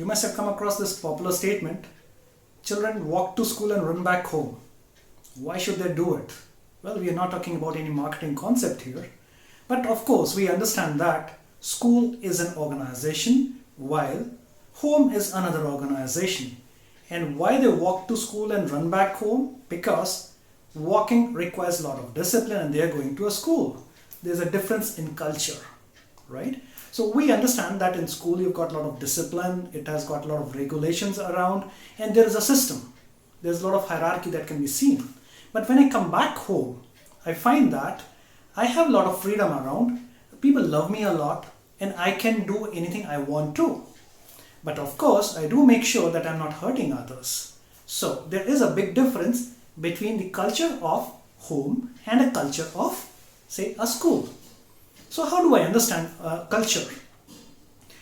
must have come across this popular statement, children walk to school and run back home. Why should they do it? Well, we are not talking about any marketing concept here. But of course, we understand that school is an organization while home is another organization. And why they walk to school and run back home? Because walking requires a lot of discipline and they are going to a school. There's a difference in culture, right? So we understand that in school you've got a lot of discipline, it has got a lot of regulations around, and there is a system. There's a lot of hierarchy that can be seen. But when I come back home, I find that I have a lot of freedom around, people love me a lot, and I can do anything I want to. But of course, I do make sure that I'm not hurting others. So there is a big difference between the culture of home and a culture of, say, a school. So how do I understand culture?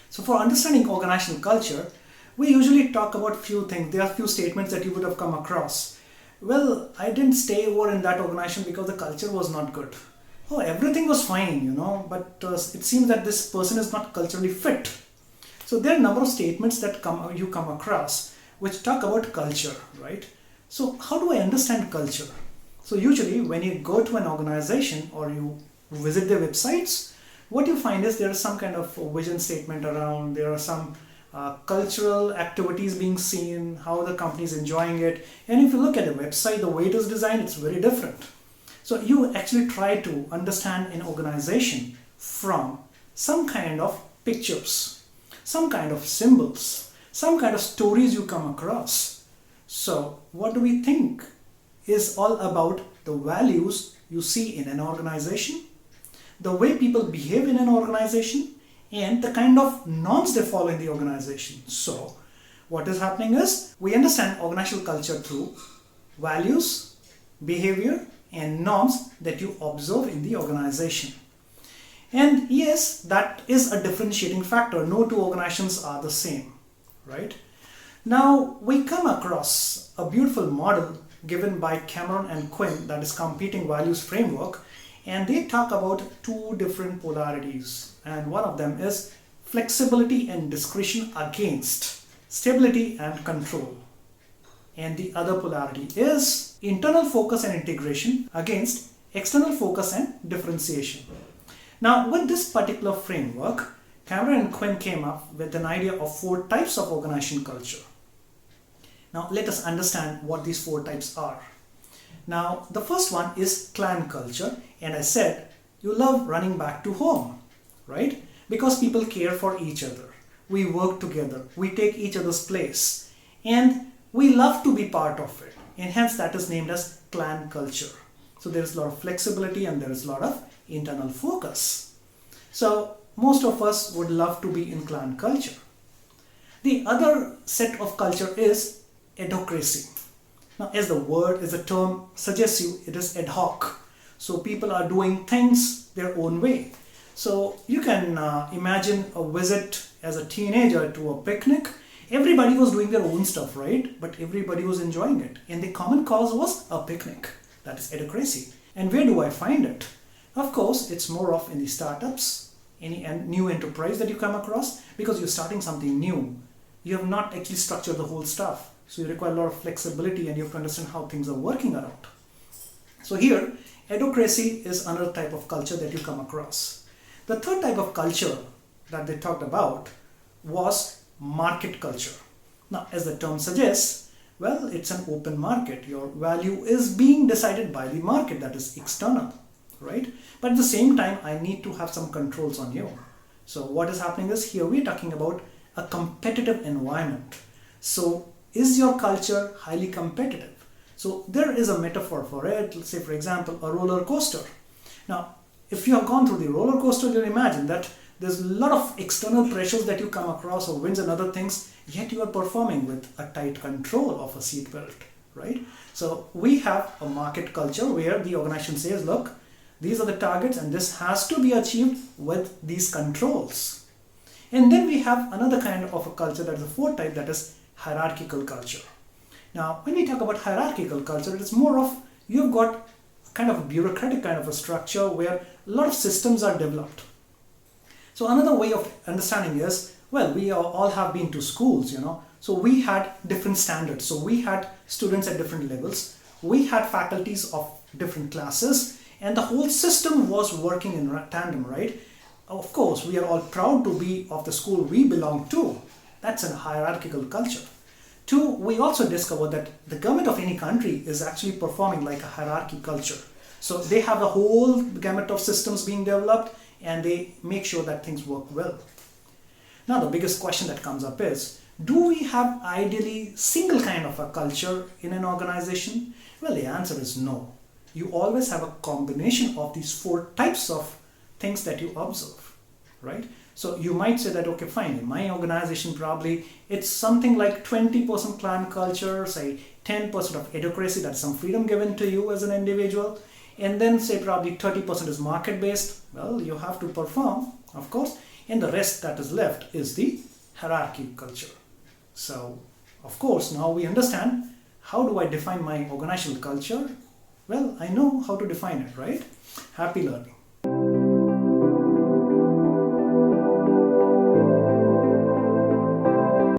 So for understanding organizational culture, we usually talk about few things. There are few statements that you would have come across. Well, I didn't stay over in that organization because the culture was not good. Oh, everything was fine, but it seems that this person is not culturally fit. So there are a number of statements that you come across which talk about culture, right? So how do I understand culture? So usually when you go to an organization or you visit their websites, what you find is there is some kind of vision statement around, there are some cultural activities being seen, how the company is enjoying it. And if you look at the website, the way it is designed, it's very different. So you actually try to understand an organization from some kind of pictures, some kind of symbols, some kind of stories you come across. So what do we think is all about the values you see in an organization, the way people behave in an organization, and the kind of norms they follow in the organization. So what is happening is we understand organizational culture through values, behavior, and norms that you observe in the organization. And yes, that is a differentiating factor. No two organizations are the same, right? Now we come across a beautiful model given by Cameron and Quinn, that is Competing Values Framework, and they talk about two different polarities, and one of them is flexibility and discretion against stability and control, and the other polarity is internal focus and integration against external focus and differentiation. Now with this particular framework, Cameron and Quinn came up with an idea of 4 types of organization culture. Now let us understand what these 4 types are. Now the first one is clan culture, and I said you love running back to home, right? Because people care for each other. We work together, we take each other's place, and we love to be part of it, and hence that is named as clan culture. So there is a lot of flexibility and there is a lot of internal focus. So most of us would love to be in clan culture. The other set of culture is adhocracy. Now as the term suggests you, it is ad hoc. So people are doing things their own way. So you can imagine a visit as a teenager to a picnic. Everybody was doing their own stuff, right? But everybody was enjoying it. And the common cause was a picnic. That is adhocracy. And where do I find it? Of course, it's more of in the startups, any new enterprise that you come across, because you're starting something new. You have not actually structured the whole stuff. So you require a lot of flexibility and you have to understand how things are working around. So here, adhocracy is another type of culture that you come across. The third type of culture that they talked about was market culture. Now, as the term suggests, well, it's an open market. Your value is being decided by the market, that is external, right? But at the same time, I need to have some controls on you. So what is happening is here we're talking about a competitive environment. So is your culture highly competitive? So there is a metaphor for it. Let's say, for example, a roller coaster. Now, if you have gone through the roller coaster, you'll imagine that there's a lot of external pressures that you come across, or winds and other things, yet you are performing with a tight control of a seat belt, right? So we have a market culture where the organization says, look, these are the targets and this has to be achieved with these controls. And then we have another kind of a culture, that is the fourth type, that is hierarchical culture. Now, when we talk about hierarchical culture, it's more of you've got kind of a bureaucratic kind of a structure where a lot of systems are developed. So another way of understanding is Well, we all have been to schools, so we had different standards. So we had students at different levels, we had faculties of different classes, and the whole system was working in tandem, right? Of course, we are all proud to be of the school we belong to. That's a hierarchical culture. Two, we also discovered that the government of any country is actually performing like a hierarchy culture. So they have a whole gamut of systems being developed, and they make sure that things work well. Now the biggest question that comes up is, do we have ideally single kind of a culture in an organization? Well, the answer is no. You always have a combination of these four types of things that you observe, right? So you might say that, okay, fine, in my organization probably it's something like 20% clan culture, say 10% of adhocracy, that's some freedom given to you as an individual, and then say probably 30% is market based. Well, you have to perform, of course, and the rest that is left is the hierarchy culture. So, of course, now we understand, how do I define my organizational culture? Well, I know how to define it, right? Happy learning.